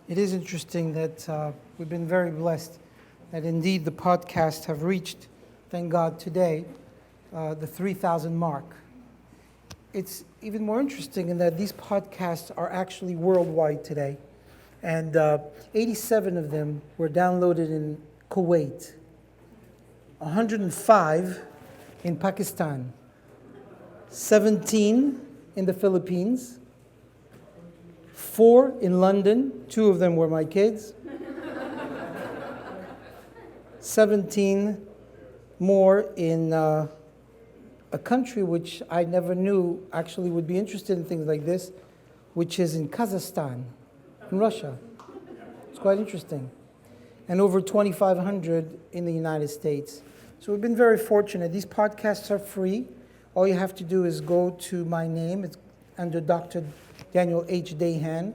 It is interesting that we've been very blessed that indeed the podcasts have reached, thank God today, the 3,000 mark. It's even more interesting in that these podcasts are actually worldwide today. And 87 of them were downloaded in Kuwait, 105 in Pakistan, 17 in the Philippines, 4 in London, 2 of them were my kids, 17 more in a country which I never knew actually would be interested in things like this, which is in Kazakhstan, in Russia. It's quite interesting. And over 2,500 in the United States. So we've been very fortunate. These podcasts are free. All you have to do is go to my name. It's under Dr. Daniel H. Dahan.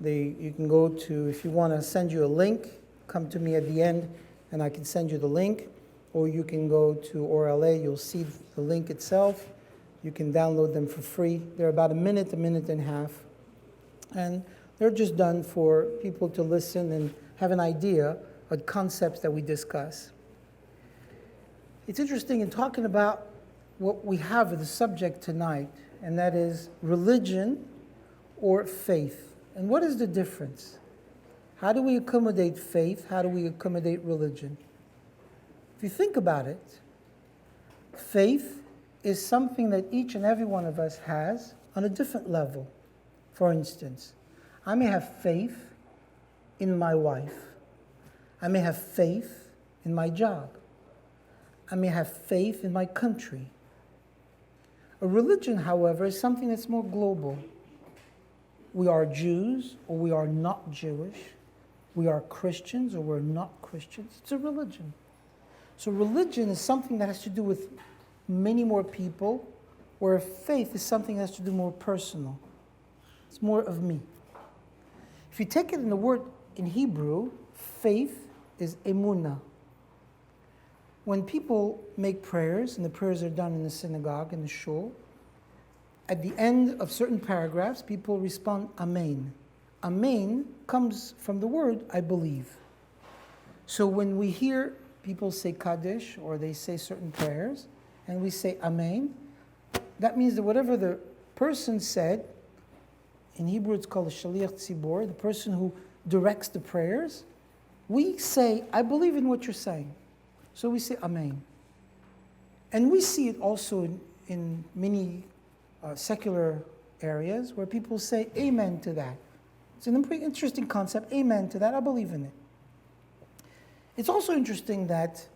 You can go to, if you want to send you a link, come to me at the end and I can send you the link. Or you can go to OhrLA, you'll see the link itself. You can download them for free. They're about a minute and a half. And they're just done for people to listen and have an idea of concepts that we discuss. It's interesting in talking about what we have as the subject tonight, and that is religion or faith. And what is the difference? How do we accommodate faith? How do we accommodate religion? If you think about it, faith is something that each and every one of us has on a different level. For instance, I may have faith in my wife. I may have faith in my job. I may have faith in my country. A religion, however, is something that's more global. We are Jews or we are not Jewish. We are Christians or we're not Christians. It's a religion. So religion is something that has to do with many more people, where faith is something that has to do more personal. It's more of me. If you take it in the word in Hebrew, faith is emunah. When people make prayers, and the prayers are done in the synagogue, in the shul, at the end of certain paragraphs, people respond, Amen. Amen comes from the word, I believe. So when we hear people say Kaddish, or they say certain prayers, and we say Amen, that means that whatever the person said, in Hebrew it's called a Shaliach Tzibor, the person who directs the prayers, we say, I believe in what you're saying. So we say Amen. And we see it also in many secular areas where people say Amen to that. It's an interesting concept, Amen to that, I believe in it. It's also interesting that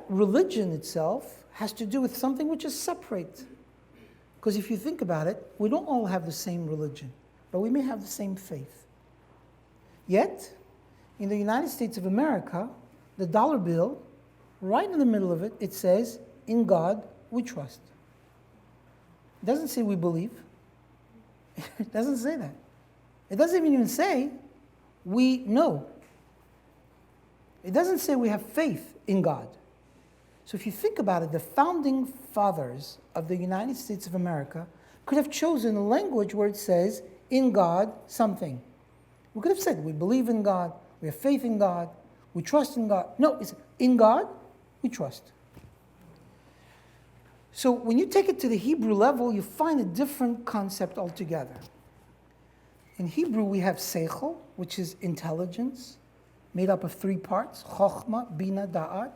religion itself has to do with something which is separate. Because if you think about it, we don't all have the same religion, but we may have the same faith. Yet, in the United States of America, the dollar bill, right in the middle of it, it says, in God we trust. It doesn't say we believe. It doesn't say that. It doesn't even say we know. It doesn't say we have faith in God. So if you think about it, the founding fathers of the United States of America could have chosen a language where it says, in God, something. We could have said, we believe in God, we have faith in God, we trust in God. No, it's in God, we trust. So when you take it to the Hebrew level, you find a different concept altogether. In Hebrew, we have seichel, which is intelligence, made up of 3 parts, chokhmah, bina, da'at,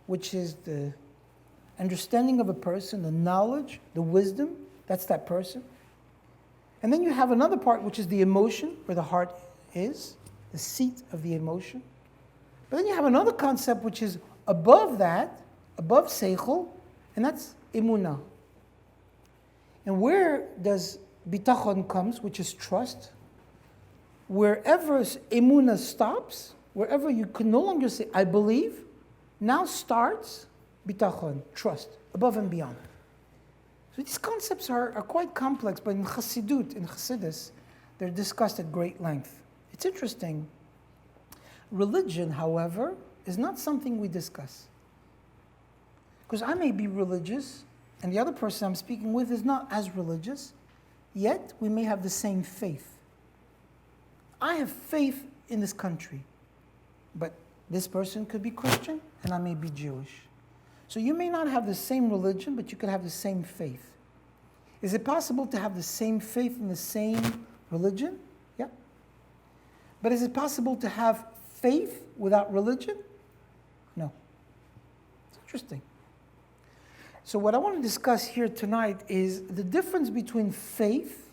which is the understanding of a person, the knowledge, the wisdom, that's that person. And then you have another part, which is the emotion, where the heart is, the seat of the emotion. But then you have another concept which is above that, above seichel, and that's emunah. And where does bitachon comes, which is trust? Wherever emunah stops, wherever you can no longer say, I believe, now starts bitachon, trust, above and beyond. So these concepts are quite complex, but in Chassidut, in Chassidus, they're discussed at great length. It's interesting. Religion, however, is not something we discuss. Because I may be religious, and the other person I'm speaking with is not as religious, yet we may have the same faith. I have faith in this country, but this person could be Christian and I may be Jewish. So you may not have the same religion, but you could have the same faith. Is it possible to have the same faith in the same religion? Yeah. But is it possible to have faith without religion? No. It's interesting. So what I want to discuss here tonight is the difference between faith,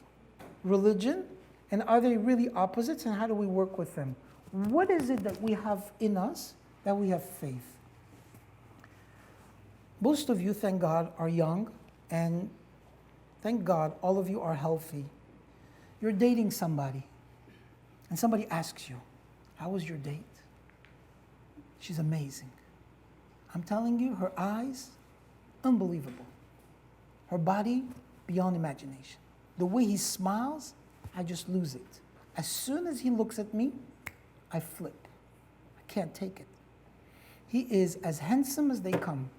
religion, and are they really opposites, and how do we work with them? What is it that we have in us that we have faith? Most of you, thank God, are young, and thank God all of you are healthy. You're dating somebody, and somebody asks you, how was your date? She's amazing. I'm telling you, her eyes, unbelievable. Her body, beyond imagination. The way he smiles, I just lose it. As soon as he looks at me, I flip. I can't take it. He is as handsome as they come.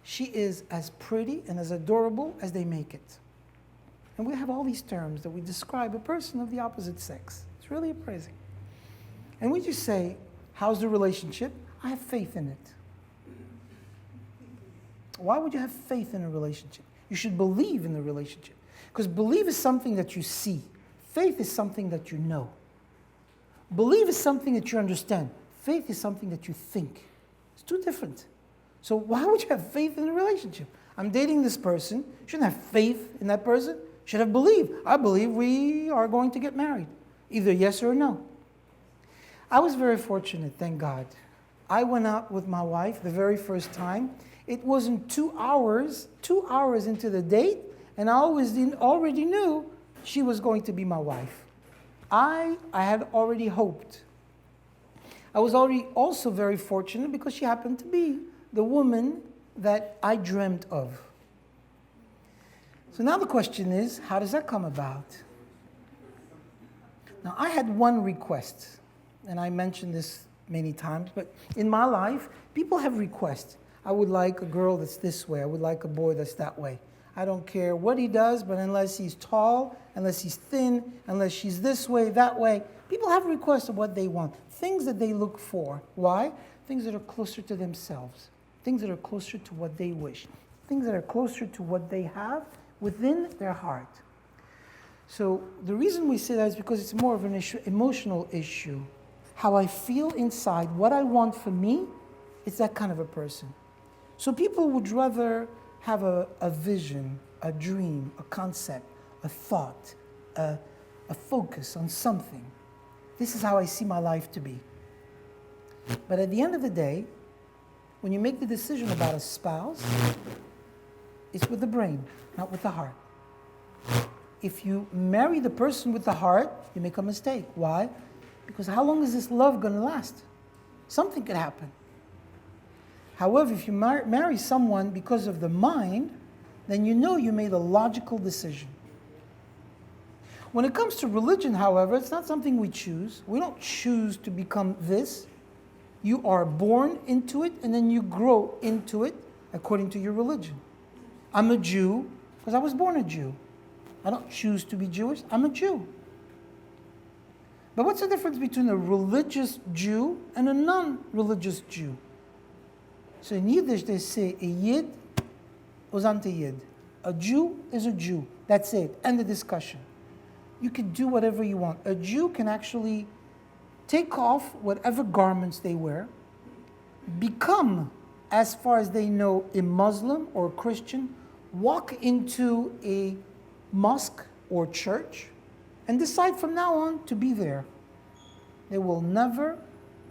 She is as pretty and as adorable as they make it. And we have all these terms that we describe a person of the opposite sex. It's really appraising. And we just say, how's the relationship? I have faith in it. Why would you have faith in a relationship? You should believe in the relationship. Because believe is something that you see. Faith is something that you know. Believe is something that you understand. Faith is something that you think. It's two different. So why would you have faith in a relationship? I'm dating this person. You shouldn't have faith in that person. You should have belief. I believe we are going to get married. Either yes or no. I was very fortunate, thank God. I went out with my wife the very first time. It wasn't 2 hours into the date, and I already knew she was going to be my wife. I had already hoped. I was already also very fortunate because she happened to be the woman that I dreamt of. So now the question is, how does that come about? Now, I had one request, and I mentioned this many times, but in my life, people have requests. I would like a girl that's this way. I would like a boy that's that way. I don't care what he does, but unless he's tall, unless he's thin, unless she's this way, that way, people have requests of what they want, things that they look for. Why? Things that are closer to themselves, things that are closer to what they wish, things that are closer to what they have within their heart. So the reason we say that is because it's more of an emotional issue. How I feel inside, what I want for me, it's that kind of a person. So people would rather have a vision, a dream, a concept, a thought, a focus on something. This is how I see my life to be. But at the end of the day, when you make the decision about a spouse, it's with the brain, not with the heart. If you marry the person with the heart, you make a mistake. Why? Because how long is this love going to last? Something could happen. However, if you marry someone because of the mind, then you know you made a logical decision. When it comes to religion, however, it's not something we choose. We don't choose to become this. You are born into it, and then you grow into it according to your religion. I'm a Jew because I was born a Jew. I don't choose to be Jewish. I'm a Jew. But what's the difference between a religious Jew and a non-religious Jew? So in Yiddish they say a Yid was ante Yid. A Jew is a Jew. That's it. End the discussion. You can do whatever you want. A Jew can actually take off whatever garments they wear, become, as far as they know, a Muslim or a Christian, walk into a mosque or church, and decide from now on to be there. They will never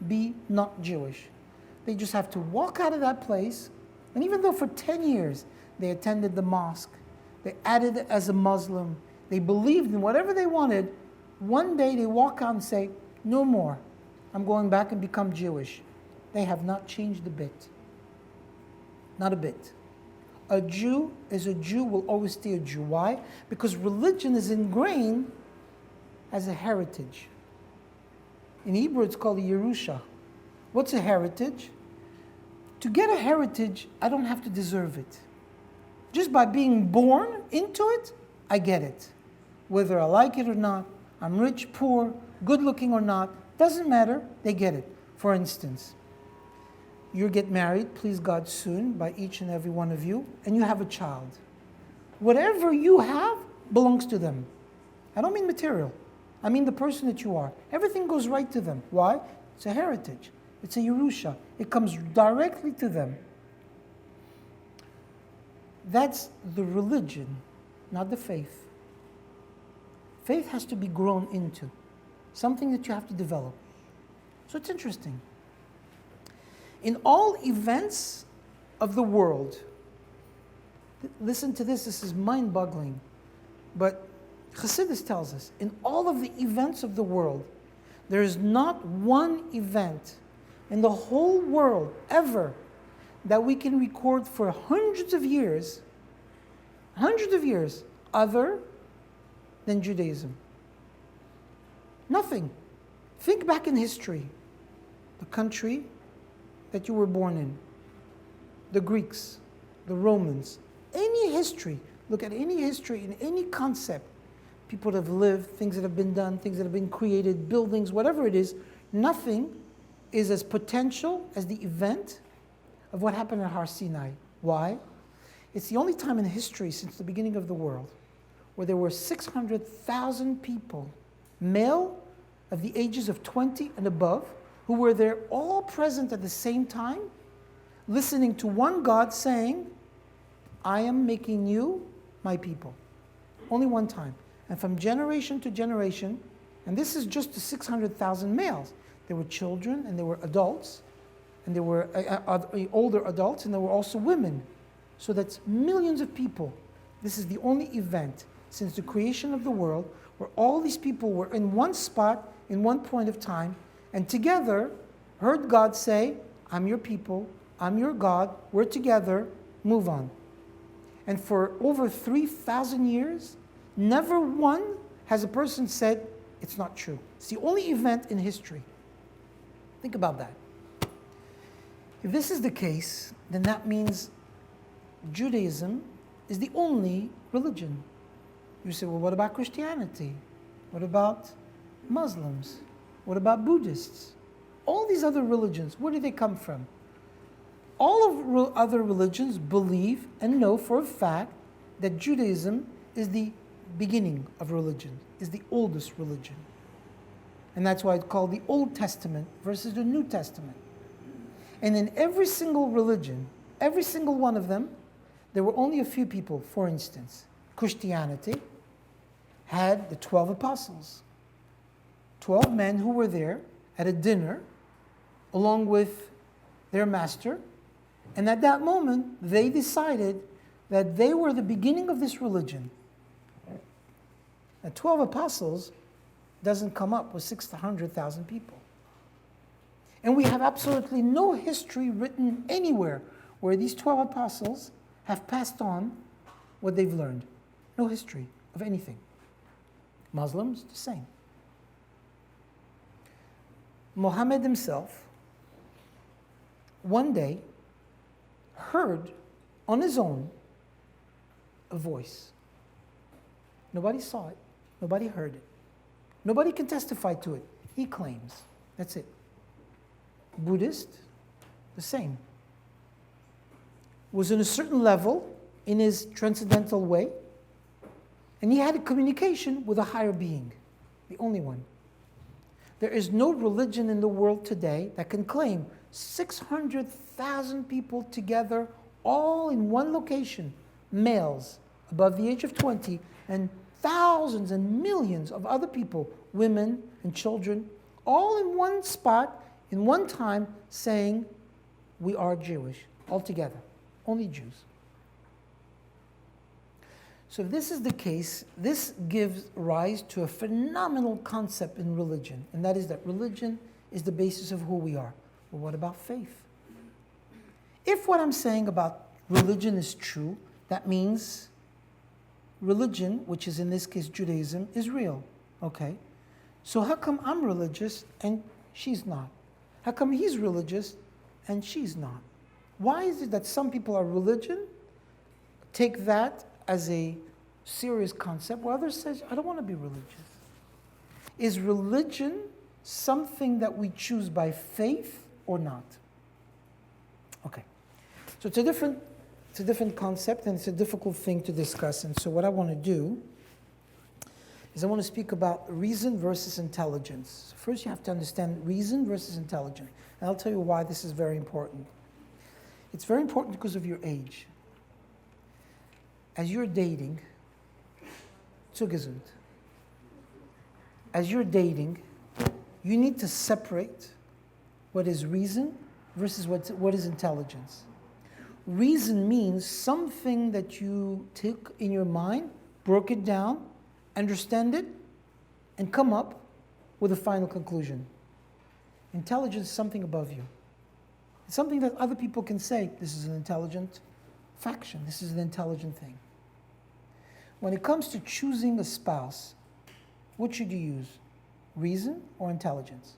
be not Jewish. They just have to walk out of that place, and even though for 10 years they attended the mosque, they acted as a Muslim, they believed in whatever they wanted, one day they walk out and say, no more, I'm going back and become Jewish. They have not changed a bit. Not a bit. A Jew is a Jew, will always stay a Jew. Why? Because religion is ingrained as a heritage. In Hebrew, it's called a Yerusha. What's a heritage? To get a heritage, I don't have to deserve it. Just by being born into it, I get it. Whether I like it or not, I'm rich, poor, good looking or not, doesn't matter, they get it. For instance, you get married, please God, soon by each and every one of you, and you have a child. Whatever you have belongs to them. I don't mean material. I mean the person that you are. Everything goes right to them. Why? It's a heritage. It's a Yerusha. It comes directly to them. That's the religion, not the faith. Faith has to be grown into, something that you have to develop. So it's interesting. In all events of the world, listen to this is mind-boggling, but Chassidus tells us, in all of the events of the world, there is not one event in the whole world ever that we can record for hundreds of years, other than Judaism. Nothing. Think back in history, the country that you were born in, the Greeks, the Romans, any history, look at any history in any concept, people that have lived, things that have been done, things that have been created, buildings, whatever it is, nothing is as potential as the event of what happened at Har Sinai. Why? It's the only time in history since the beginning of the world where there were 600,000 people, male of the ages of 20 and above, who were there all present at the same time, listening to one God saying, I am making you my people. Only one time. And from generation to generation, and this is just the 600,000 males. There were children and there were adults, and there were older adults, and there were also women. So that's millions of people. This is the only event since the creation of the world where all these people were in one spot, in one point of time, and together heard God say, I'm your people, I'm your God, we're together, move on. And for over 3,000 years, never one has a person said, it's not true. It's the only event in history. Think about that. If this is the case, then that means Judaism is the only religion. You say, well, what about Christianity? What about Muslims? What about Buddhists? All these other religions, where do they come from? All of other religions believe and know for a fact that Judaism is the beginning of religion, is the oldest religion. And that's why it's called the Old Testament versus the New Testament. And in every single religion, every single one of them, there were only a few people. For instance, Christianity had the 12 apostles. 12 men who were there at a dinner along with their master. And at that moment, they decided that they were the beginning of this religion. The 12 apostles doesn't come up with 600,000 people. And we have absolutely no history written anywhere where these 12 apostles have passed on what they've learned. No history of anything. Muslims, the same. Muhammad himself, one day, heard on his own a voice. Nobody saw it. Nobody heard it. Nobody can testify to it. He claims. That's it. Buddhist, the same. Was in a certain level in his transcendental way, and he had a communication with a higher being, the only one. There is no religion in the world today that can claim 600,000 people together, all in one location, males above the age of 20, and thousands and millions of other people, women and children, all in one spot, in one time, saying, we are Jewish, all together, only Jews. So if this is the case, this gives rise to a phenomenal concept in religion, and that is that religion is the basis of who we are. Well, what about faith? If what I'm saying about religion is true, that means religion, which is in this case Judaism, is real. Okay. So how come I'm religious and she's not? How come he's religious and she's not? Why is it that some people are religion, take that as a serious concept, while others say, I don't want to be religious? Is religion something that we choose by faith or not? Okay. So it's a different concept, and it's a difficult thing to discuss. And so what I want to do is I want to speak about reason versus intelligence. First, you have to understand reason versus intelligence. And I'll tell you why this is very important. It's very important because of your age. As you're dating, as you're dating, you need to separate what is reason versus what is intelligence. Reason means something that you took in your mind, broke it down, understand it, and come up with a final conclusion. Intelligence is something above you. It's something that other people can say, this is an intelligent faction, this is an intelligent thing. When it comes to choosing a spouse, what should you use? Reason or intelligence?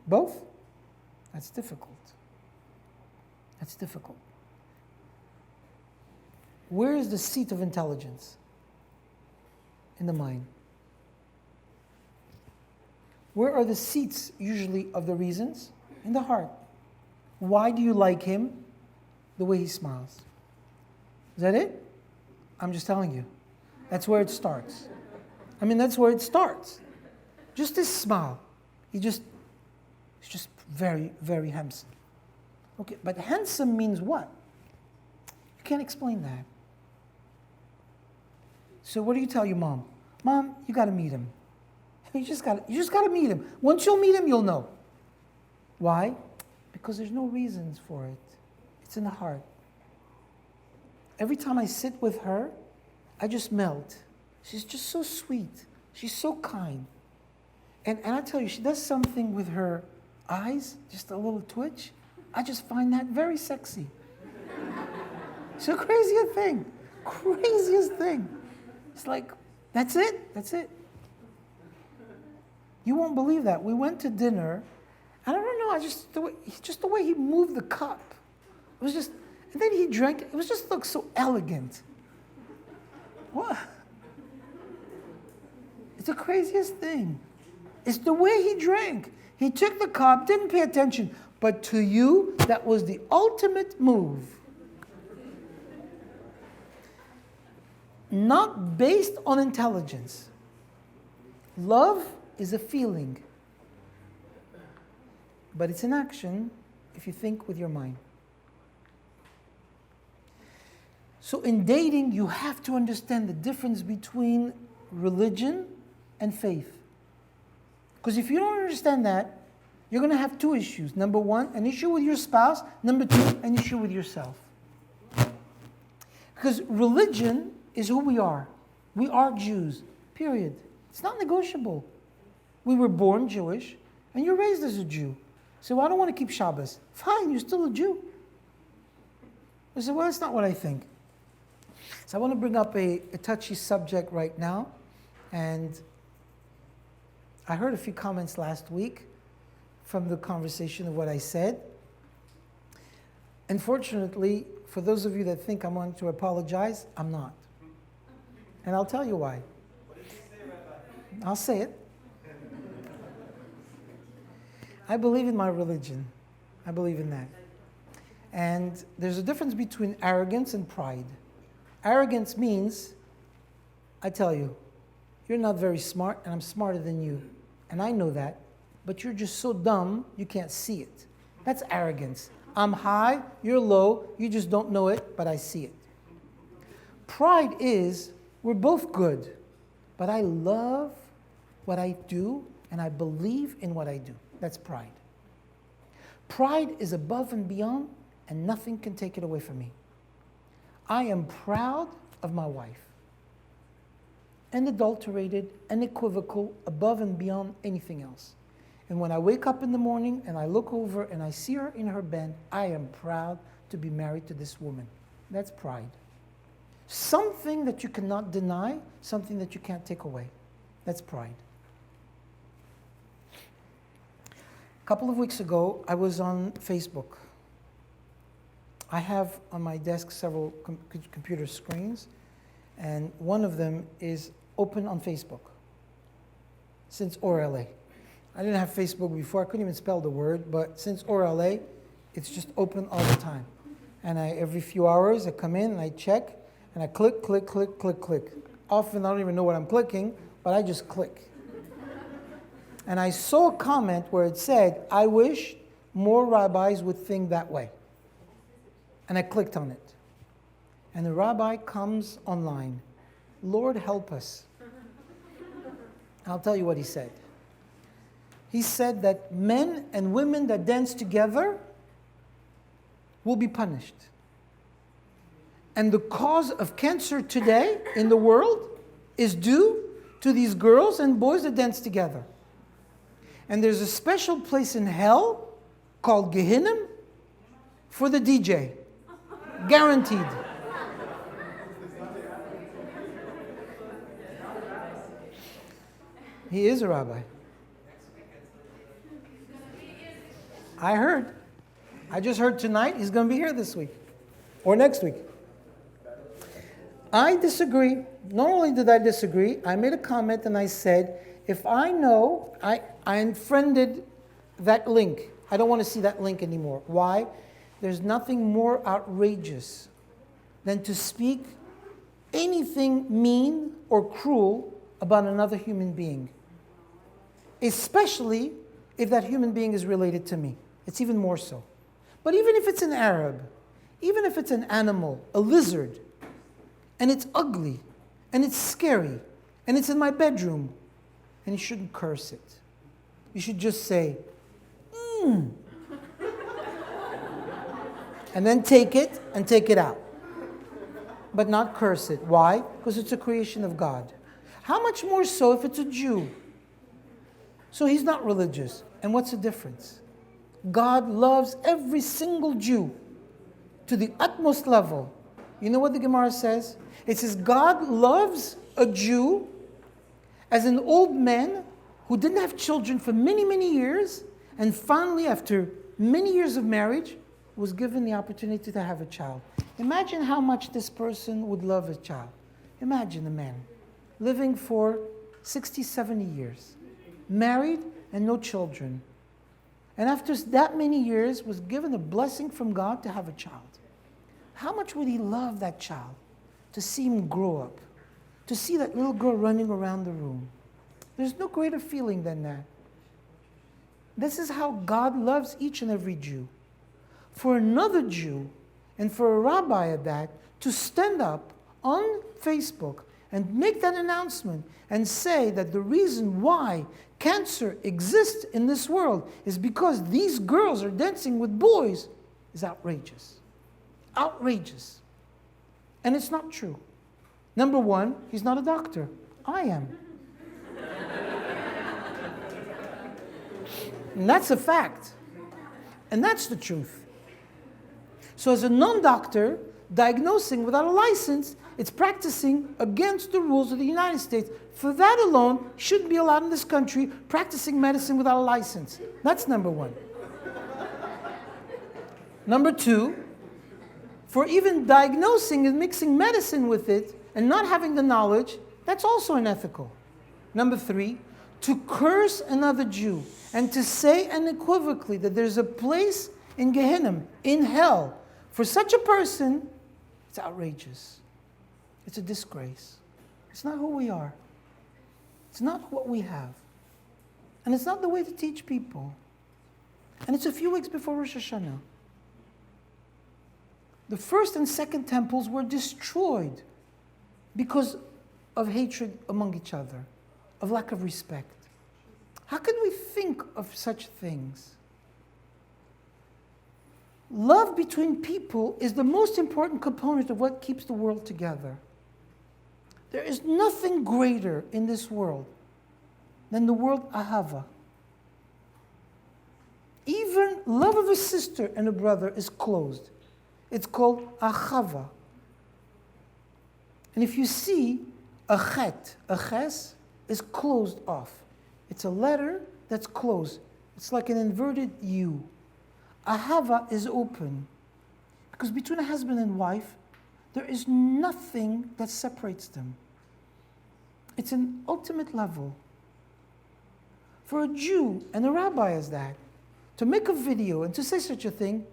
Both? That's difficult. That's difficult. Where is the seat of intelligence? In the mind. Where are the seats usually of the reasons? In the heart. Why do you like him? The way he smiles. Is that it? I'm just telling you. That's where it starts. I mean, that's where it starts. Just this smile. He's just very, very handsome. Okay, but handsome means what? You can't explain that. So what do you tell your mom? Mom, you got to meet him. You just got to meet him. Once you'll meet him, you'll know. Why? Because there's no reasons for it. It's in the heart. Every time I sit with her, I just melt. She's just so sweet. She's so kind. And I tell you, she does something with her eyes, just a little twitch. I just find that very sexy. It's the craziest thing. Craziest thing. It's like, that's it. That's it. You won't believe that. We went to dinner, and I don't know, just the way he moved the cup. It was just, and then he drank, it was just looked so elegant. What? It's the craziest thing. It's the way he drank. He took the cup, didn't pay attention. But to you, that was the ultimate move. Not based on intelligence. Love is a feeling. But it's an action if you think with your mind. So in dating, you have to understand the difference between religion and faith. Because if you don't understand that, you're going to have two issues. Number one, an issue with your spouse. Number two, an issue with yourself. Because religion is who we are. We are Jews, period. It's not negotiable. We were born Jewish, and you're raised as a Jew. So I don't want to keep Shabbos. Fine, you're still a Jew. I said, well, that's not what I think. So I want to bring up a touchy subject right now. And I heard a few comments last week from the conversation of what I said. Unfortunately, for those of you that think I'm going to apologize, I'm not. And I'll tell you why. What did you say, Rabbi? I'll say it. I believe in my religion. I believe in that. And there's a difference between arrogance and pride. Arrogance means, I tell you, you're not very smart and I'm smarter than you. And I know that. But you're just so dumb, you can't see it. That's arrogance. I'm high, you're low, you just don't know it, but I see it. Pride is, we're both good, but I love what I do and I believe in what I do. That's pride. Pride is above and beyond, and nothing can take it away from me. I am proud of my wife. Unadulterated, unequivocal, above and beyond anything else. And when I wake up in the morning and I look over and I see her in her bed, I am proud to be married to this woman. That's pride. Something that you cannot deny, something that you can't take away. That's pride. A couple of weeks ago, I was on Facebook. I have on my desk several computer screens, and one of them is open on Facebook. since OhrLA. I didn't have Facebook before. I couldn't even spell the word, but since OhrLA, it's just open all the time. And every few hours, I come in and I check, and I click, click, click, click, click. Often I don't even know what I'm clicking, but I just click. And I saw a comment where it said, I wish more rabbis would think that way. And I clicked on it. And the rabbi comes online. Lord, help us. I'll tell you what he said. He said that men and women that dance together will be punished. And the cause of cancer today in the world is due to these girls and boys that dance together. And there's a special place in hell called Gehinnom for the DJ. Guaranteed. He is a rabbi. I heard. I just heard tonight he's going to be here this week or next week. I disagree. Not only did I disagree, I made a comment and I said, if I know, I unfriended that link. I don't want to see that link anymore. Why? There's nothing more outrageous than to speak anything mean or cruel about another human being. Especially if that human being is related to me. It's even more so. But even if it's an Arab, even if it's an animal, a lizard, and it's ugly, and it's scary, and it's in my bedroom, and you shouldn't curse it. You should just say, and then take it and take it out. But not curse it. Why? Because it's a creation of God. How much more so if it's a Jew? So he's not religious. And what's the difference? God loves every single Jew to the utmost level. You know what the Gemara says? It says God loves a Jew as an old man who didn't have children for many, many years, and finally, after many years of marriage, was given the opportunity to have a child. Imagine how much this person would love a child. Imagine a man living for 60, 70 years, married and no children. And after that many years, was given a blessing from God to have a child. How much would he love that child? To see him grow up. To see that little girl running around the room. There's no greater feeling than that. This is how God loves each and every Jew. For another Jew, and for a rabbi at that, to stand up on Facebook and make that announcement and say that the reason why cancer exists in this world is because these girls are dancing with boys is outrageous. Outrageous. And it's not true. Number one, he's not a doctor. I am. And that's a fact. And that's the truth. So as a non-doctor, diagnosing without a license, it's practicing against the rules of the United States. For that alone, shouldn't be allowed in this country, practicing medicine without a license. That's number one. Number two, for even diagnosing and mixing medicine with it and not having the knowledge, that's also unethical. Number three, to curse another Jew and to say unequivocally that there's a place in Gehinnom, in hell, for such a person, it's outrageous. It's a disgrace. It's not who we are. It's not what we have. And it's not the way to teach people. And it's a few weeks before Rosh Hashanah. The first and second temples were destroyed because of hatred among each other, of lack of respect. How could we think of such things? Love between people is the most important component of what keeps the world together. There is nothing greater in this world than the word ahava. Even love of a sister and a brother is closed. It's called achava. And if you see a chet, a ches, is closed off. It's a letter that's closed. It's like an inverted U. Ahava is open. Because between a husband and wife, there is nothing that separates them. It's an ultimate level. For a Jew and a rabbi as that, to make a video and to say such a thing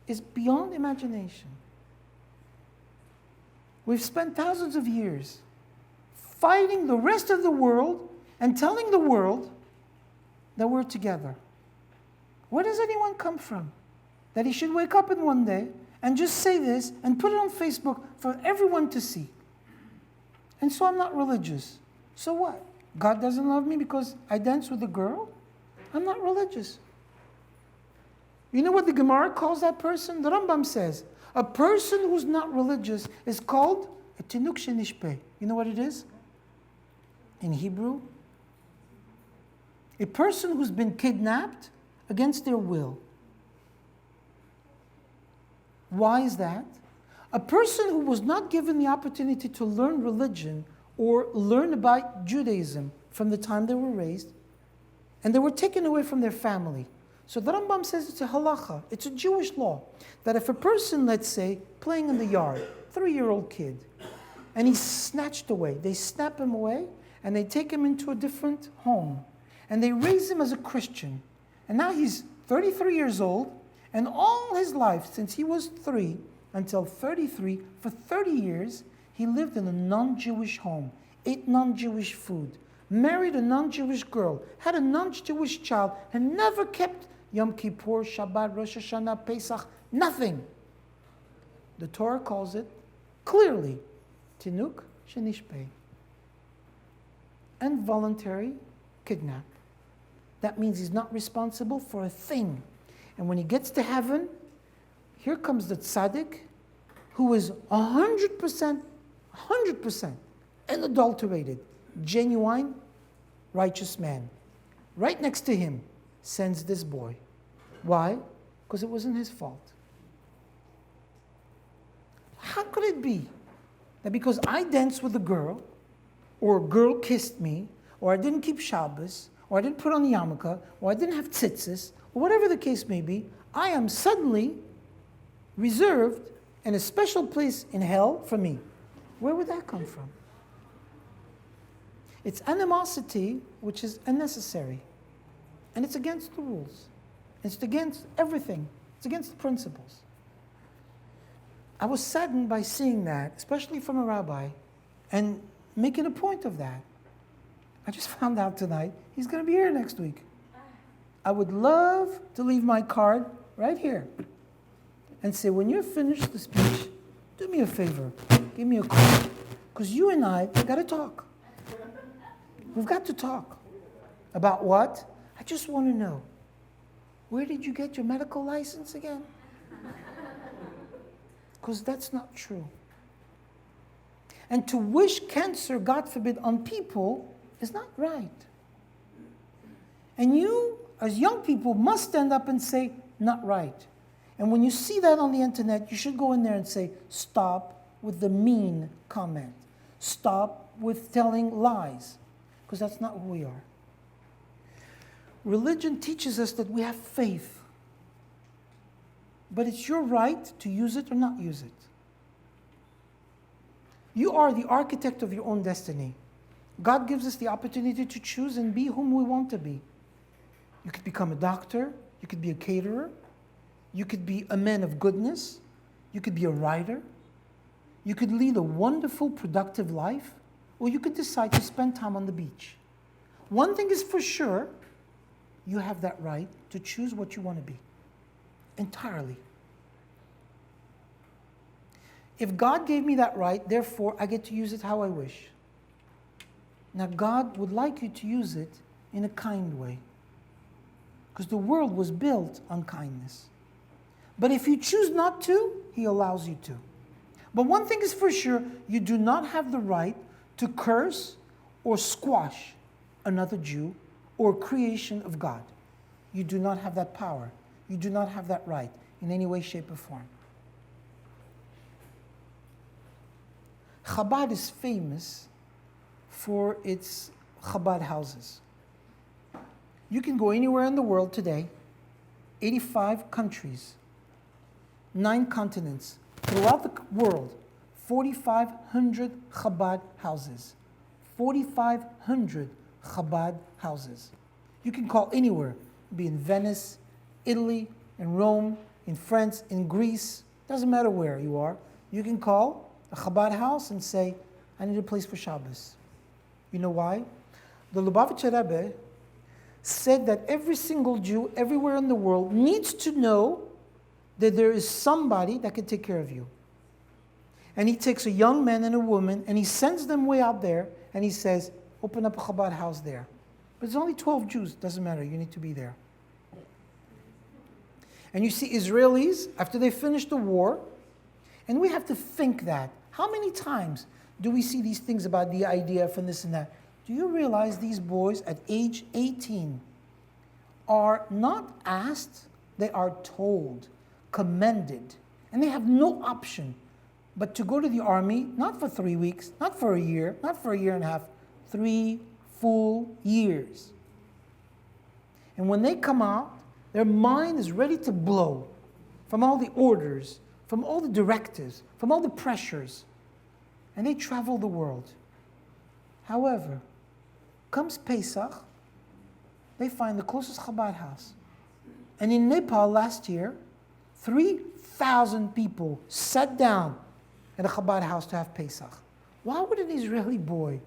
is beyond imagination. We've spent thousands of years fighting the rest of the world and telling the world that we're together. Where does anyone come from? That he should wake up in one day and just say this and put it on Facebook for everyone to see. And so I'm not religious. So what? God doesn't love me because I dance with a girl? I'm not religious. You know what the Gemara calls that person? The Rambam says, a person who's not religious is called a tinuk shenishpeh. You know what it is? In Hebrew? A person who's been kidnapped against their will. Why is that? A person who was not given the opportunity to learn religion or learn about Judaism from the time they were raised, and they were taken away from their family. So the Rambam says it's a halacha, it's a Jewish law, that if a person, let's say, playing in the yard, 3-year-old kid, and he's snatched away, they snap him away, and they take him into a different home, and they raise him as a Christian. And now he's 33 years old, and all his life, since he was 3 until 33, for 30 years, he lived in a non-Jewish home, ate non-Jewish food, married a non-Jewish girl, had a non-Jewish child, and never kept Yom Kippur, Shabbat, Rosh Hashanah, Pesach, nothing. The Torah calls it clearly tinuk shenishpeh, and voluntary kidnap. That means he's not responsible for a thing. And when he gets to heaven, here comes the tzaddik, who is 100% unadulterated, genuine, righteous man. Right next to him sends this boy. Why? Because it wasn't his fault. How could it be that because I danced with a girl, or a girl kissed me, or I didn't keep Shabbos, or I didn't put on the yarmulke, or I didn't have tzitzis, or whatever the case may be, I am suddenly reserved in a special place in hell for me? Where would that come from? It's animosity which is unnecessary. And it's against the rules. It's against everything. It's against the principles. I was saddened by seeing that, especially from a rabbi, and making a point of that. I just found out tonight he's going to be here next week. I would love to leave my card right here and say, when you're finished the speech, do me a favor, give me a call. Because you and I got to talk. We've got to talk. About what? I just want to know, where did you get your medical license again? Because that's not true. And to wish cancer, God forbid, on people is not right. And you, as young people, must stand up and say, not right. And when you see that on the internet, you should go in there and say, stop with the mean comment. Stop with telling lies. Because that's not who we are. Religion teaches us that we have faith. But it's your right to use it or not use it. You are the architect of your own destiny. God gives us the opportunity to choose and be whom we want to be. You could become a doctor. You could be a caterer. You could be a man of goodness. You could be a writer. You could lead a wonderful, productive life. Or you could decide to spend time on the beach. One thing is for sure, you have that right to choose what you want to be. Entirely. If God gave me that right, therefore I get to use it how I wish. Now God would like you to use it in a kind way. Because the world was built on kindness. But if you choose not to, He allows you to. But one thing is for sure, you do not have the right to curse or squash another Jew or creation of God. You do not have that power. You do not have that right in any way, shape, or form. Chabad is famous for its Chabad houses. You can go anywhere in the world today, 85 countries, 9 continents, throughout the world, 4,500 Chabad houses. 4,500 Chabad houses. You can call anywhere. Be in Venice, Italy, in Rome, in France, in Greece. Doesn't matter where you are. You can call a Chabad house and say, I need a place for Shabbos. You know why? The Lubavitcher Rebbe said that every single Jew everywhere in the world needs to know that there is somebody that can take care of you. And he takes a young man and a woman and he sends them way out there and he says, open up a Chabad house there. But it's only 12 Jews. Doesn't matter. You need to be there. And you see Israelis, after they finish the war, and we have to think that. How many times do we see these things about the IDF and this and that? Do you realize these boys at age 18 are not asked, they are told, commended, and they have no option but to go to the army, not for 3 weeks, not for a year, not for a year and a half, 3 full years. And when they come out, their mind is ready to blow from all the orders, from all the directives, from all the pressures. And they travel the world. However, comes Pesach, they find the closest Chabad house. And in Nepal last year, 3,000 people sat down at a Chabad house to have Pesach. Why would an Israeli boy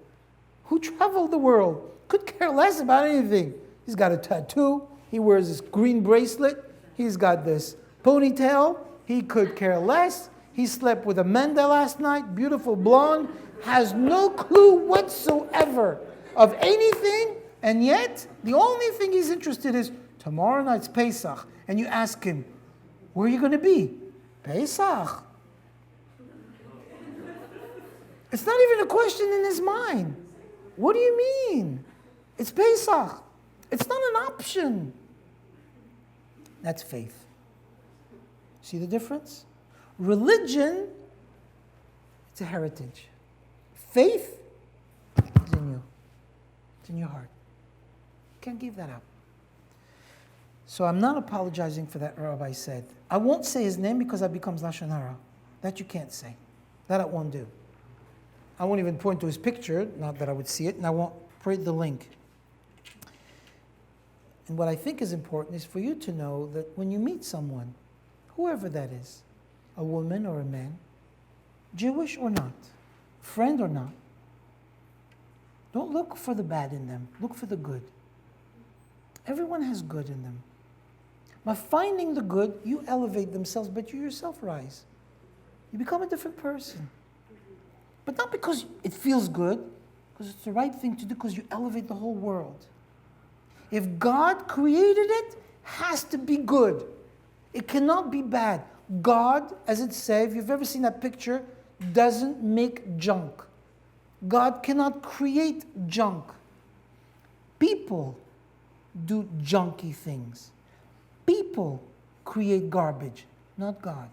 who traveled the world could care less about anything? He's got a tattoo, he wears this green bracelet, he's got this ponytail, he could care less. He slept with Amanda last night, beautiful blonde, has no clue whatsoever of anything, and yet the only thing he's interested is tomorrow night's Pesach. And you ask him, where are you going to be? Pesach. It's not even a question in his mind. What do you mean? It's Pesach. It's not an option. That's faith. See the difference? Religion, it's a heritage. Faith is in you. It's in your heart. You can't give that up. So I'm not apologizing for that Rabbi said. I won't say his name because that becomes Lashon Hara. That you can't say. That I won't do. I won't even point to his picture, not that I would see it, and I won't put the link. And what I think is important is for you to know that when you meet someone, whoever that is, a woman or a man, Jewish or not, friend or not, don't look for the bad in them. Look for the good. Everyone has good in them. By finding the good, you elevate themselves, but you yourself rise. You become a different person. But not because it feels good, because it's the right thing to do, because you elevate the whole world. If God created it, has to be good. It cannot be bad. God, as it says, if you've ever seen that picture, doesn't make junk. God cannot create junk. People do junky things. People create garbage, not God.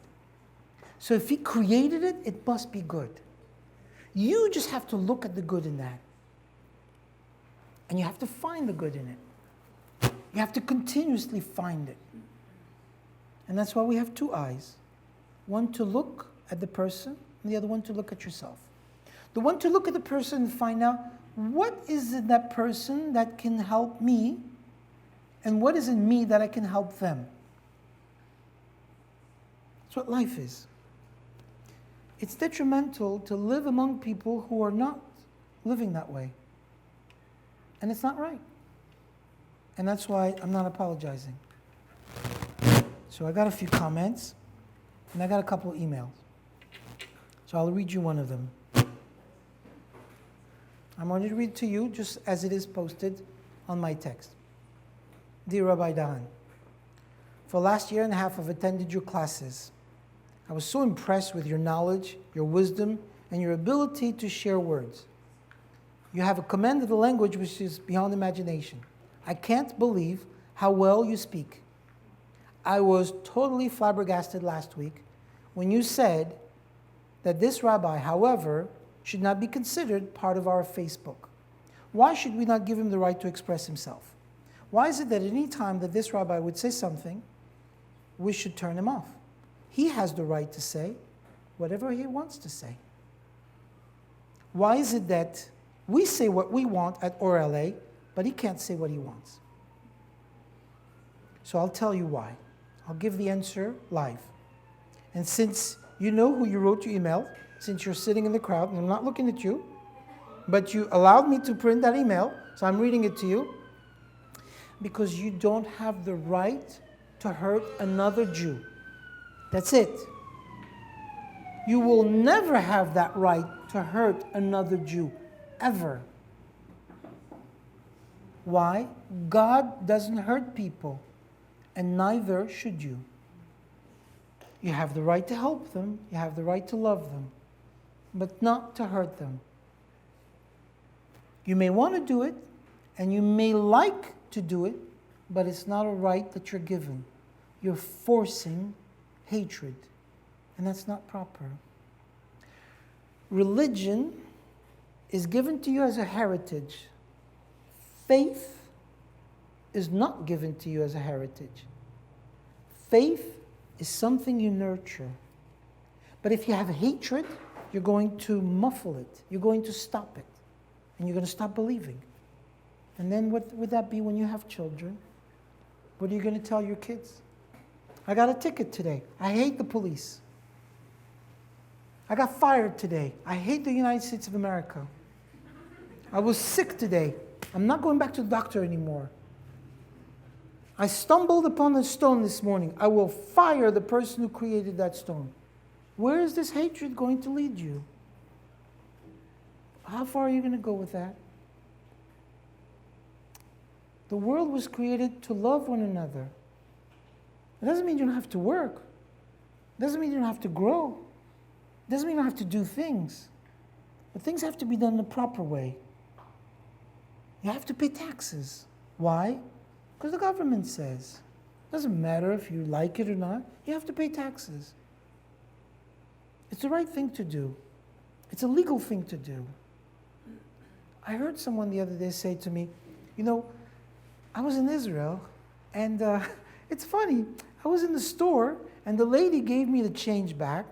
So if He created it, it must be good. You just have to look at the good in that. And you have to find the good in it. You have to continuously find it. And that's why we have two eyes. One to look at the person, and the other one to look at yourself. The one to look at the person and find out what is in that person that can help me, and what is in me that I can help them. That's what life is. It's detrimental to live among people who are not living that way. And it's not right. And that's why I'm not apologizing. So I got a few comments, and I got a couple of emails. So I'll read you one of them. I'm going to read to you just as it is posted on my text. Dear Rabbi Dahan, for the last year and a half I've attended your classes. I was so impressed with your knowledge, your wisdom, and your ability to share words. You have a command of the language which is beyond imagination. I can't believe how well you speak. I was totally flabbergasted last week when you said that this rabbi, however, should not be considered part of our Facebook. Why should we not give him the right to express himself? Why is it that at any time that this rabbi would say something, we should turn him off? He has the right to say whatever he wants to say. Why is it that we say what we want at OhrLA, but he can't say what he wants? So I'll tell you why. I'll give the answer live. And since you know who you wrote your email, since you're sitting in the crowd, and I'm not looking at you, but you allowed me to print that email, so I'm reading it to you, because you don't have the right to hurt another Jew. That's it. You will never have that right to hurt another Jew, ever. Why? God doesn't hurt people, and neither should you. You have the right to help them, you have the right to love them, but not to hurt them. You may want to do it, and you may like to do it, but it's not a right that you're given. You're forcing hatred, and that's not proper. Religion is given to you as a heritage. Faith is not given to you as a heritage. Faith is something you nurture. But if you have hatred, you're going to muffle it. You're going to stop it. And you're going to stop believing. And then what would that be when you have children? What are you going to tell your kids? I got a ticket today. I hate the police. I got fired today. I hate the United States of America. I was sick today. I'm not going back to the doctor anymore. I stumbled upon a stone this morning. I will fire the person who created that stone. Where is this hatred going to lead you? How far are you going to go with that? The world was created to love one another. It doesn't mean you don't have to work. It doesn't mean you don't have to grow. It doesn't mean you don't have to do things. But things have to be done the proper way. You have to pay taxes. Why? Because the government says. It doesn't matter if you like it or not. You have to pay taxes. It's the right thing to do. It's a legal thing to do. I heard someone the other day say to me, you know, I was in Israel, and it's funny. I was in the store, and the lady gave me the change back.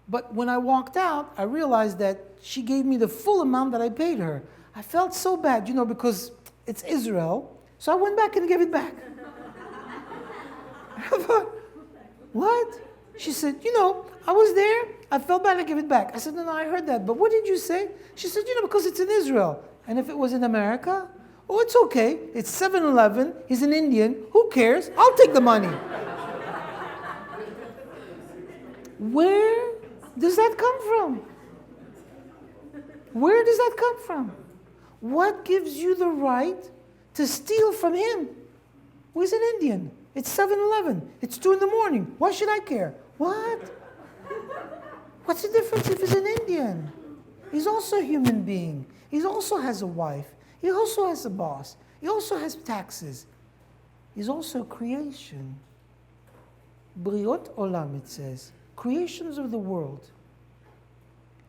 But when I walked out, I realized that she gave me the full amount that I paid her. I felt so bad, you know, because it's Israel. So I went back and gave it back. I thought, what? She said, you know, I was there. I felt bad, I gave it back. I said, no, I heard that. But what did you say? She said, you know, because it's in Israel. And if it was in America, oh, it's okay. It's 7-Eleven. He's an Indian. Who cares? I'll take the money. Where does that come from? Where does that come from? What gives you the right to steal from him? Well, he's an Indian. It's 7-Eleven. It's 2 in the morning. Why should I care? What? What's the difference if he's an Indian? He's also a human being. He also has a wife. He also has a boss. He also has taxes. He's also a creation. Briot olam, it says. Creations of the world.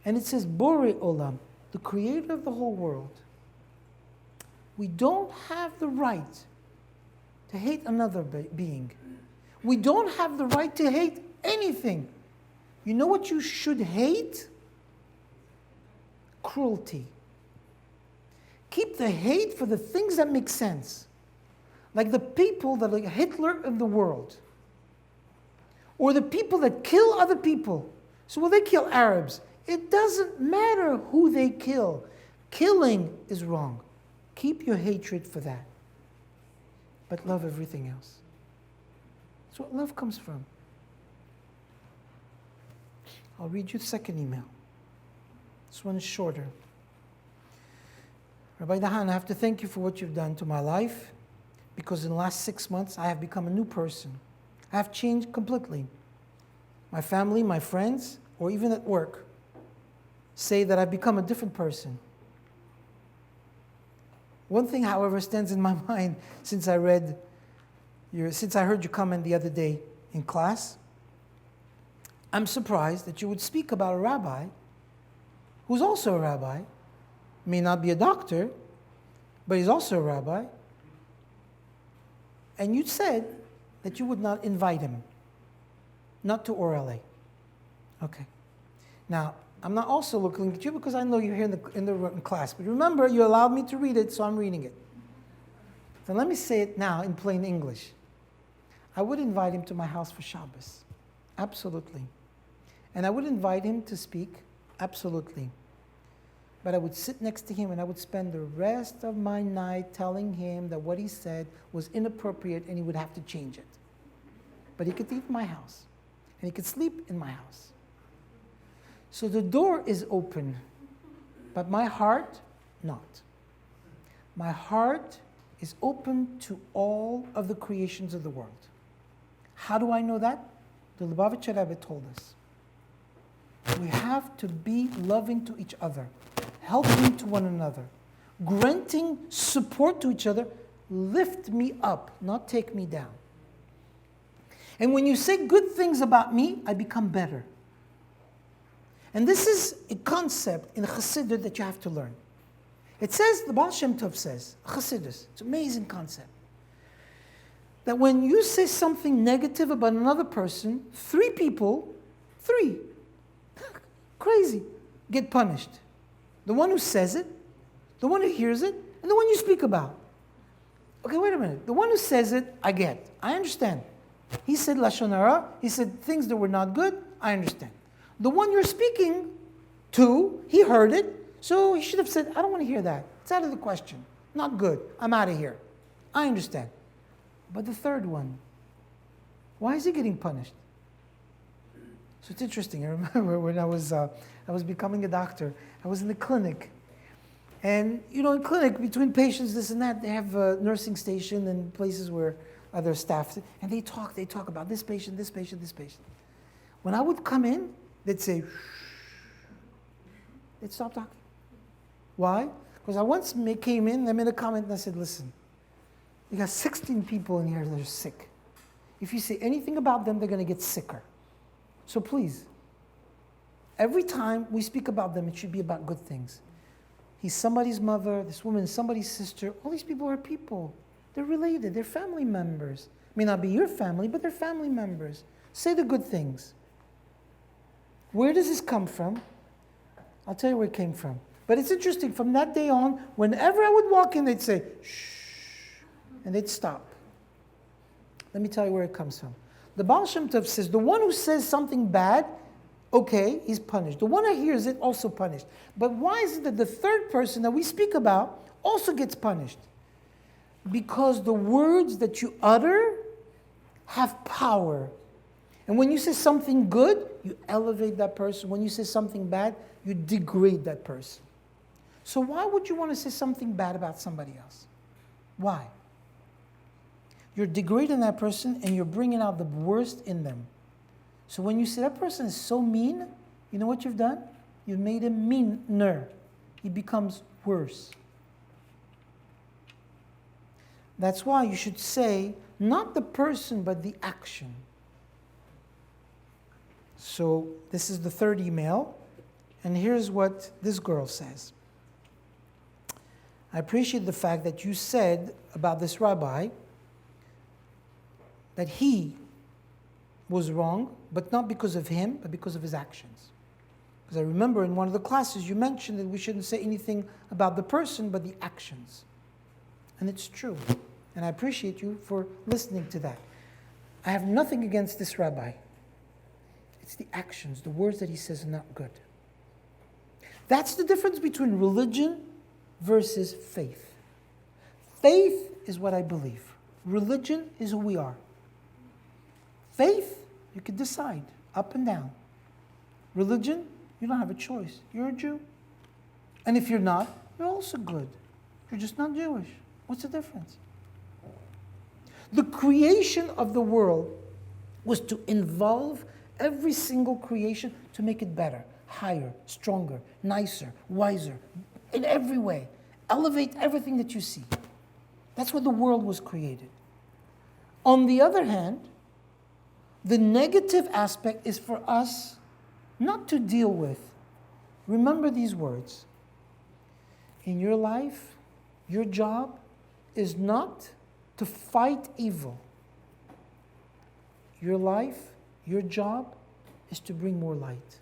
And it says Bore olam, the creator of the whole world. We don't have the right to hate another being. We don't have the right to hate anything. You know what you should hate? Cruelty. Keep the hate for the things that make sense. Like the people that are like Hitler of the world. Or the people that kill other people. So will they kill Arabs? It doesn't matter who they kill. Killing is wrong. Keep your hatred for that. But love everything else. That's what love comes from. I'll read you the second email. This one is shorter. Rabbi Dahan, I have to thank you for what you've done to my life, because in the last 6 months I have become a new person. I have changed completely. My family, my friends, or even at work, say that I've become a different person. One thing, however, stands in my mind since I heard your comment the other day in class. I'm surprised that you would speak about a rabbi who's also a rabbi, may not be a doctor, but he's also a rabbi. And you said that you would not invite him, not to OhrLA. Okay. Now, I'm not also looking at you because I know you're here in the class. But remember, you allowed me to read it, so I'm reading it. So let me say it now in plain English. I would invite him to my house for Shabbos. Absolutely. And I would invite him to speak. Absolutely. But I would sit next to him and I would spend the rest of my night telling him that what he said was inappropriate and he would have to change it. But he could eat in my house. And he could sleep in my house. So the door is open. But my heart, not. My heart is open to all of the creations of the world. How do I know that? The Lubavitcher Rebbe told us. We have to be loving to each other, helping to one another, granting support to each other. Lift me up, not take me down. And when you say good things about me, I become better. And this is a concept in Chassidut that you have to learn. It says, the Baal Shem Tov says, Chassidus, it's an amazing concept, that when you say something negative about another person, three people, crazy, get punished. The one who says it, the one who hears it, and the one you speak about. Okay, wait a minute. The one who says it, I get. I understand. He said Lashon Hara, he said things that were not good, I understand. The one you're speaking to, he heard it, so he should have said, I don't want to hear that. It's out of the question. Not good. I'm out of here. I understand. But the third one, why is he getting punished? So it's interesting. I remember when I was becoming a doctor, I was in the clinic. And, in clinic, between patients, this and that, they have a nursing station and places where other staff, and they talk about this patient, this patient, this patient. When I would come in, they'd say, shh. They'd stop talking. Why? Because I once came in, I made a comment, and I said, listen, you got 16 people in here that are sick. If you say anything about them, they're going to get sicker. So please, every time we speak about them, it should be about good things. He's somebody's mother, this woman is somebody's sister. All these people are people. They're related. They're family members. May not be your family, but they're family members. Say the good things. Where does this come from? I'll tell you where it came from. But it's interesting. From that day on, whenever I would walk in, they'd say, shh, and they'd stop. Let me tell you where it comes from. The Baal Shem Tov says, the one who says something bad, okay, he's punished. The one who hears it, also punished. But why is it that the third person that we speak about also gets punished? Because the words that you utter have power. And when you say something good, you elevate that person. When you say something bad, you degrade that person. So why would you want to say something bad about somebody else? Why? You're degrading that person and you're bringing out the worst in them. So when you say that person is so mean, you know what you've done? You've made him meaner. He becomes worse. That's why you should say, not the person, but the action. So this is the third email, and here's what this girl says. I appreciate the fact that you said about this rabbi that he was wrong, but not because of him, but because of his actions. Because I remember in one of the classes you mentioned that we shouldn't say anything about the person, but the actions. And it's true. And I appreciate you for listening to that. I have nothing against this rabbi. It's the actions, the words that he says are not good. That's the difference between religion versus faith. Faith is what I believe. Religion is who we are. Faith, you can decide, up and down. Religion, you don't have a choice. You're a Jew. And if you're not, you're also good. You're just not Jewish. What's the difference? The creation of the world was to involve every single creation to make it better, higher, stronger, nicer, wiser, in every way. Elevate everything that you see. That's what the world was created. On the other hand, the negative aspect is for us not to deal with. Remember these words. In your life, your job is not to fight evil. Your life, your job is to bring more light.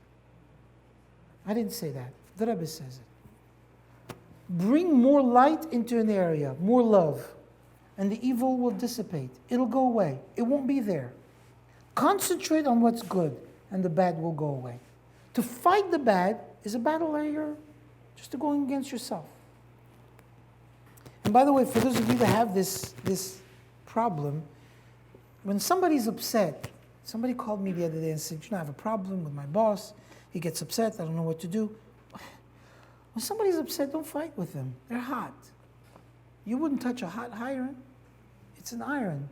I didn't say that. The Rabbi says it. Bring more light into an area, more love. and the evil will dissipate. It'll go away. It won't be there. Concentrate on what's good, and the bad will go away. To fight the bad is a battle that you're just going against yourself. And by the way, for those of you that have this problem, when somebody's upset, somebody called me the other day and said, I have a problem with my boss. He gets upset. I don't know what to do. When somebody's upset, don't fight with them. They're hot. You wouldn't touch a hot iron. It's an iron.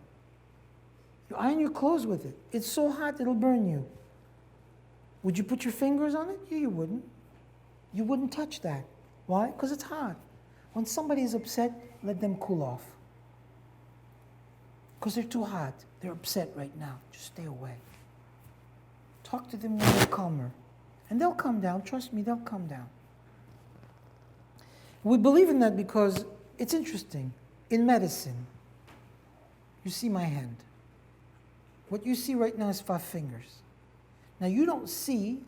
You iron your clothes with it. It's so hot, it'll burn you. Would you put your fingers on it? Yeah, you wouldn't. You wouldn't touch that. Why? Because it's hot. When somebody is upset, let them cool off. Because they're too hot. They're upset right now. Just stay away. Talk to them when they're calmer. And they'll come down. Trust me, they'll come down. We believe in that because it's interesting. In medicine, you see my hand. What you see right now is 5 fingers. Now, you don't see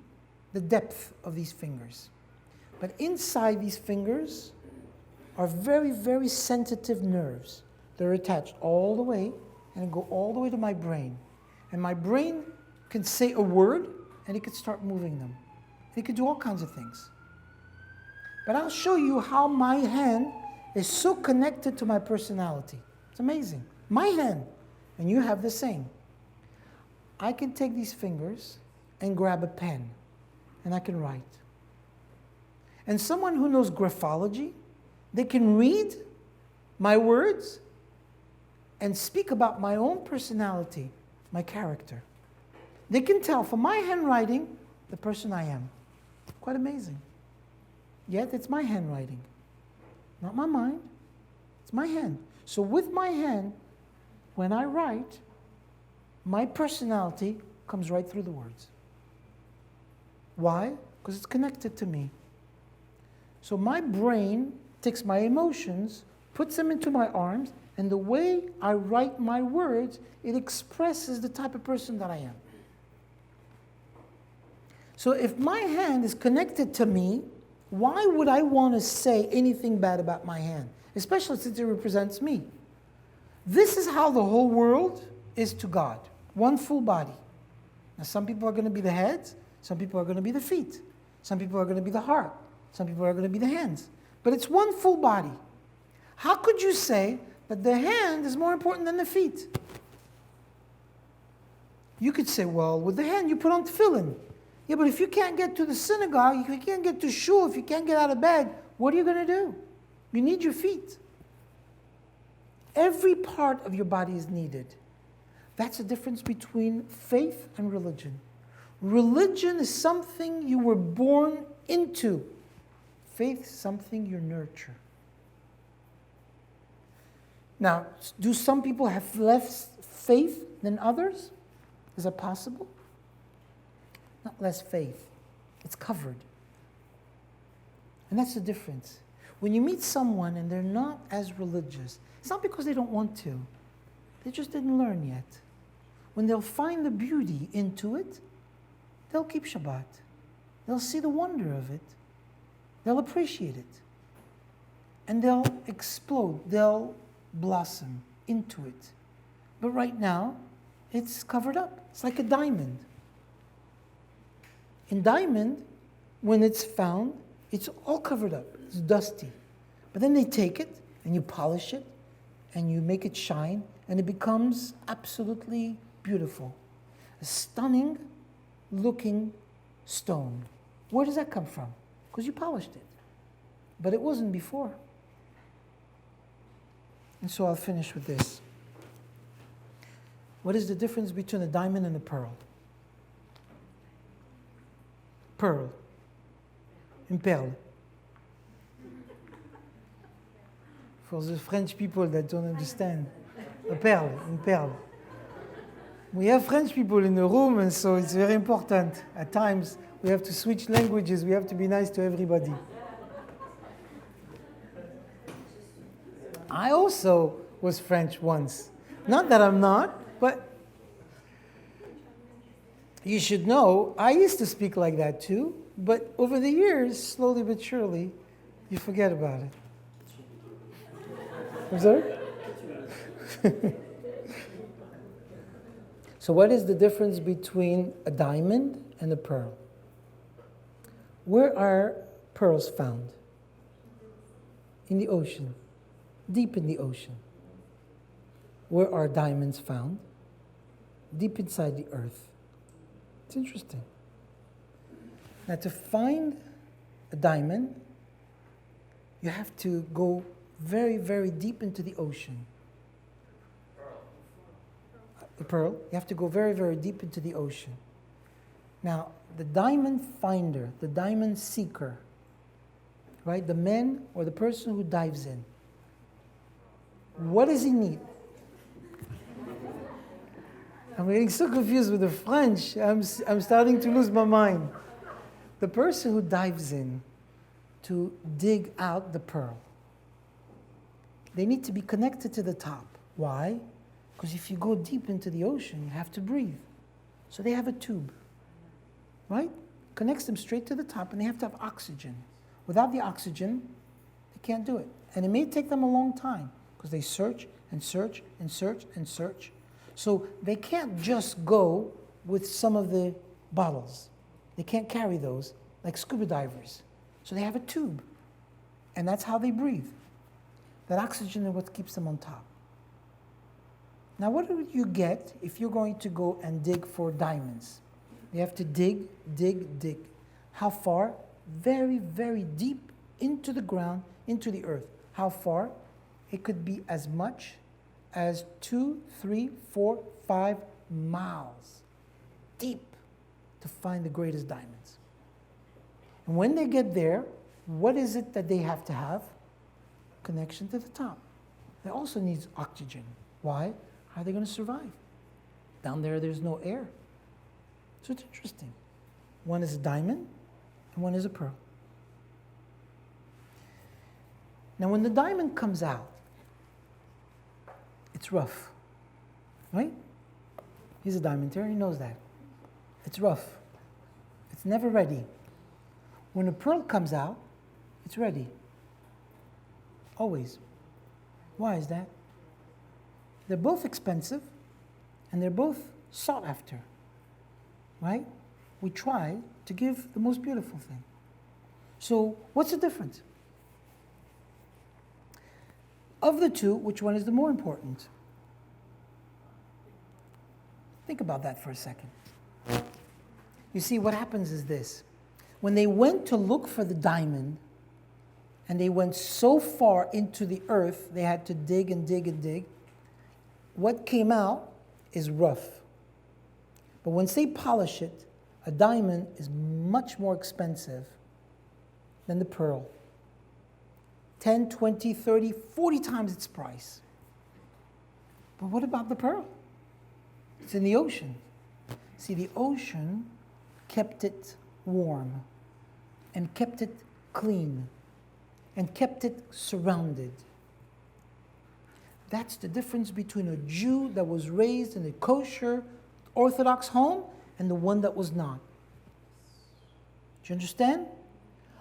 the depth of these fingers. But inside these fingers are very, very sensitive nerves. They're attached all the way and go all the way to my brain. And my brain can say a word and it could start moving them. It could do all kinds of things. But I'll show you how my hand is so connected to my personality. It's amazing. My hand. And you have the same. I can take these fingers and grab a pen and I can write. And someone who knows graphology, they can read my words and speak about my own personality, my character. They can tell from my handwriting the person I am. Quite amazing. Yet it's my handwriting, not my mind. It's my hand. So with my hand, when I write, my personality comes right through the words. Why? Because it's connected to me. So my brain takes my emotions, puts them into my arms, and the way I write my words, it expresses the type of person that I am. So if my hand is connected to me, why would I want to say anything bad about my hand? Especially since it represents me. This is how the whole world is to God. One full body. Now some people are going to be the heads, some people are going to be the feet, some people are going to be the heart, some people are going to be the hands. But it's one full body. How could you say that the hand is more important than the feet? You could say, well, with the hand you put on tefillin. Yeah, but if you can't get to the synagogue, if you can't get to shul, if you can't get out of bed, what are you going to do? You need your feet. Every part of your body is needed. That's the difference between faith and religion. Religion is something you were born into. Faith is something you nurture. Now, do some people have less faith than others? Is that possible? Not less faith. It's covered. And that's the difference. When you meet someone and they're not as religious, it's not because they don't want to. They just didn't learn yet. When they'll find the beauty into it, they'll keep Shabbat. They'll see the wonder of it. They'll appreciate it. And they'll explode. They'll blossom into it. But right now, it's covered up. It's like a diamond. In diamond, when it's found, it's all covered up. It's dusty. But then they take it, and you polish it, and you make it shine, and it becomes absolutely beautiful. A stunning looking stone. Where does that come from? Because you polished it. But it wasn't before. And so I'll finish with this. What is the difference between a diamond and a pearl? Pearl. Une perle. For the French people that don't understand. A perle, une perle. We have French people in the room, and so it's very important. At times, we have to switch languages. We have to be nice to everybody. I also was French once. Not that I'm not, but you should know, I used to speak like that too, but over the years, slowly but surely, you forget about it. I'm sorry? So what is the difference between a diamond and a pearl? Where are pearls found? In the ocean, deep in the ocean. Where are diamonds found? Deep inside the earth. It's interesting. Now, to find a diamond, you have to go very, very deep into the ocean. The pearl, you have to go very, very deep into the ocean. Now, the diamond finder, the diamond seeker, right? The man or the person who dives in. What does he need? I'm getting so confused with the French. I'm starting to lose my mind. The person who dives in to dig out the pearl, they need to be connected to the top. Why? Because if you go deep into the ocean, you have to breathe. So they have a tube, right? Connects them straight to the top, and they have to have oxygen. Without the oxygen, they can't do it. And it may take them a long time, because they search and search and search and search. So they can't just go with some of the bottles. They can't carry those like scuba divers. So they have a tube, and that's how they breathe. That oxygen is what keeps them on top. Now, what do you get if you're going to go and dig for diamonds? You have to dig, dig, dig. How far? Very, very deep into the ground, into the earth. How far? It could be as much as 2, 3, 4, 5 miles deep to find the greatest diamonds. And when they get there, what is it that they have to have? Connection to the top. They also need oxygen. Why? How are they going to survive? Down there, there's no air. So it's interesting. One is a diamond, and one is a pearl. Now, when the diamond comes out, it's rough, right? He's a diamandaire, he knows that. It's rough. It's never ready. When a pearl comes out, it's ready. Always. Why is that? They're both expensive, and they're both sought after, right? We try to give the most beautiful thing. So what's the difference? Of the two, which one is the more important? Think about that for a second. You see, what happens is this. When they went to look for the diamond, and they went so far into the earth, they had to dig and dig and dig. What came out is rough. But once they polish it, a diamond is much more expensive than the pearl. 10, 20, 30, 40 times its price. But what about the pearl? It's in the ocean. See, the ocean kept it warm and kept it clean and kept it surrounded. That's the difference between a Jew that was raised in a kosher, Orthodox home and the one that was not. Do you understand?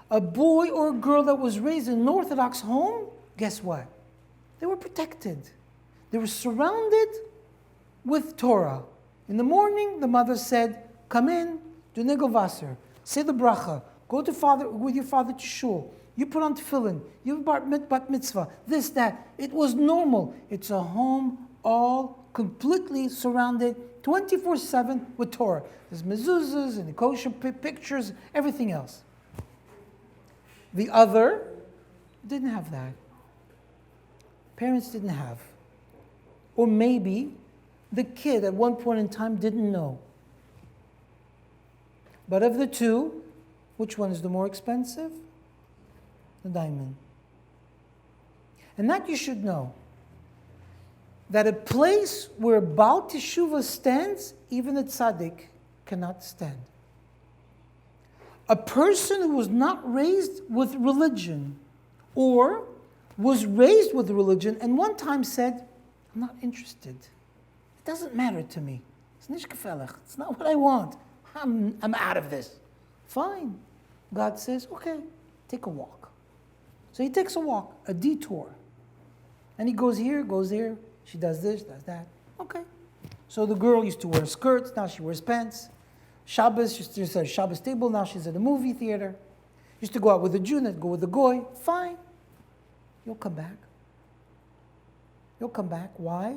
A boy or a girl that was raised in an Orthodox home, guess what? They were protected. They were surrounded with Torah. In the morning, the mother said, come in, do nigel Wasser, say the bracha, go to with your father to shul. You put on tefillin, you bat mitzvah, this, that. It was normal. It's a home all completely surrounded 24/7 with Torah. There's mezuzahs and kosher pictures, everything else. The other didn't have that. Parents didn't have. Or maybe the kid at one point in time didn't know. But of the two, which one is the more expensive? The diamond. And that you should know. That a place where Baal Teshuvah stands, even a tzaddik cannot stand. A person who was not raised with religion, or was raised with religion, and one time said, I'm not interested. It doesn't matter to me. It's nicht gefällig. It's not what I want. I'm out of this. Fine. God says, okay, take a walk. So he takes a walk, a detour. And he goes here, goes there, She does this, does that. Okay. So the girl used to wear skirts, now she wears pants. Shabbos, she used to at a Shabbos table, now she's at a movie theater. Used to go out with a Jew, now go with a goy. Fine. You'll come back. You'll come back. Why?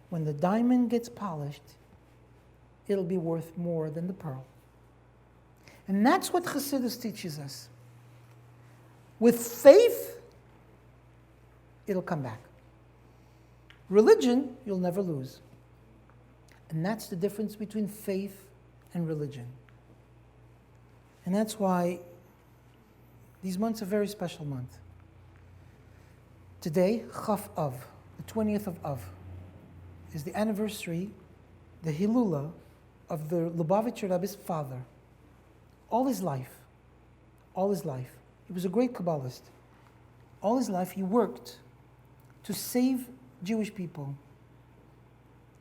When the diamond gets polished, it'll be worth more than the pearl. And that's what Chassidus teaches us. With faith, it'll come back. Religion, you'll never lose. And that's the difference between faith and religion. And that's why these months are a very special month. Today, Chaf Av, the 20th of Av, is the anniversary, the Hilula, of the Lubavitcher Rabbi's father. All his life, he was a great Kabbalist. All his life he worked to save Jewish people.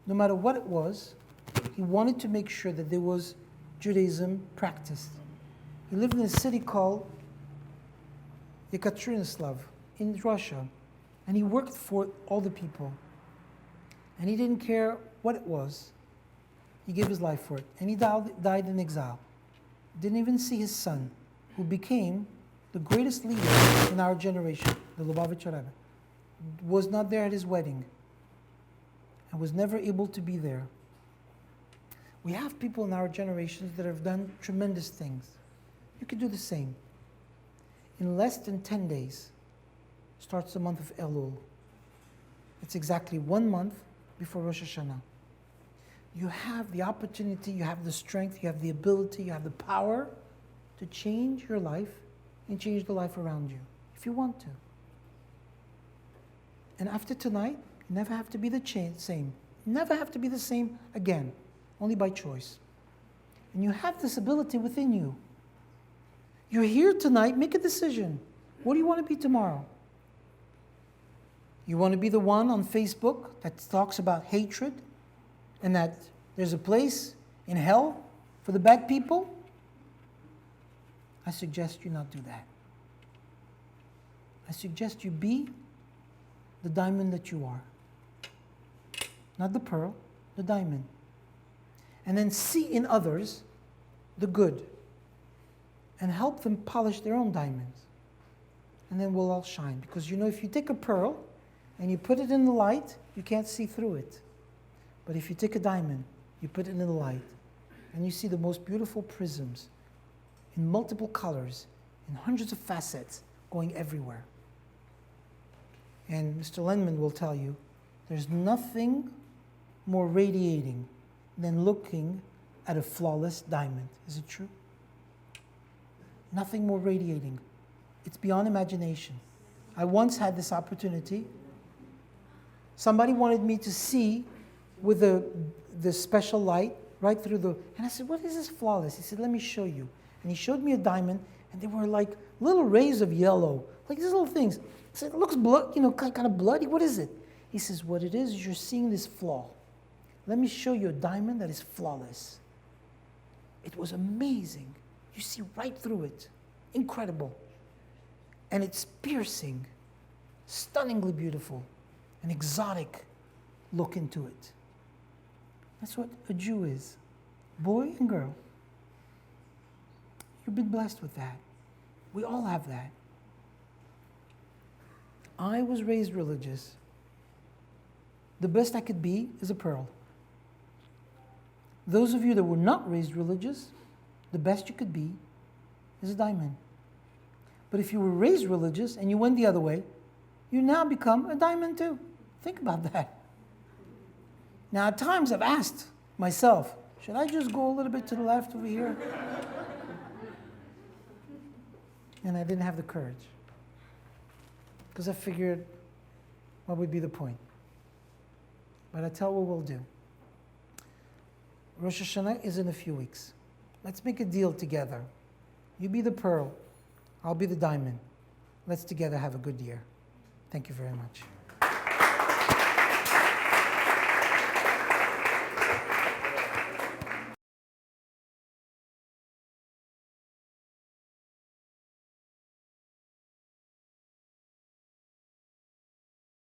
No matter what it was, he wanted to make sure that there was Judaism practiced. He lived in a city called Yekaterinoslav in Russia, and he worked for all the people. And he didn't care what it was. He gave his life for it. And he died in exile. Didn't even see his son, who became the greatest leader in our generation, the Lubavitcher Rebbe. Was not there at his wedding and was never able to be there. We have people in our generations that have done tremendous things. You could do the same. In less than 10 days starts the month of Elul. It's exactly 1 month before Rosh Hashanah. You have the opportunity, you have the strength, you have the ability, you have the power to change your life and change the life around you, if you want to. And after tonight, you never have to be the same. Never have to be the same again, only by choice. And you have this ability within you. You're here tonight, make a decision. What do you want to be tomorrow? You want to be the one on Facebook that talks about hatred and that there's a place in hell for the bad people? I suggest you not do that. I suggest you be the diamond that you are. Not the pearl, the diamond. And then see in others the good and help them polish their own diamonds. And then we'll all shine. Because if you take a pearl and you put it in the light, you can't see through it. But if you take a diamond, you put it in the light, and you see the most beautiful prisms in multiple colors, in hundreds of facets, going everywhere. And Mr. Lenman will tell you, there's nothing more radiating than looking at a flawless diamond. Is it true? Nothing more radiating. It's beyond imagination. I once had this opportunity. Somebody wanted me to see with the special light right through the... And I said, what is this flawless? He said, let me show you. And he showed me a diamond, and they were like little rays of yellow, like these little things. I said, it looks kind of bloody. What is it? He says, what it is you're seeing this flaw. Let me show you a diamond that is flawless. It was amazing. You see right through it. Incredible. And it's piercing, stunningly beautiful, an exotic look into it. That's what a Jew is, boy and girl. You've been blessed with that. We all have that. I was raised religious. The best I could be is a pearl. Those of you that were not raised religious, the best you could be is a diamond. But if you were raised religious and you went the other way, you now become a diamond too. Think about that. Now, at times I've asked myself, should I just go a little bit to the left over here? And I didn't have the courage. Because I figured, what would be the point? But I tell what we'll do. Rosh Hashanah is in a few weeks. Let's make a deal together. You be the pearl, I'll be the diamond. Let's together have a good year. Thank you very much.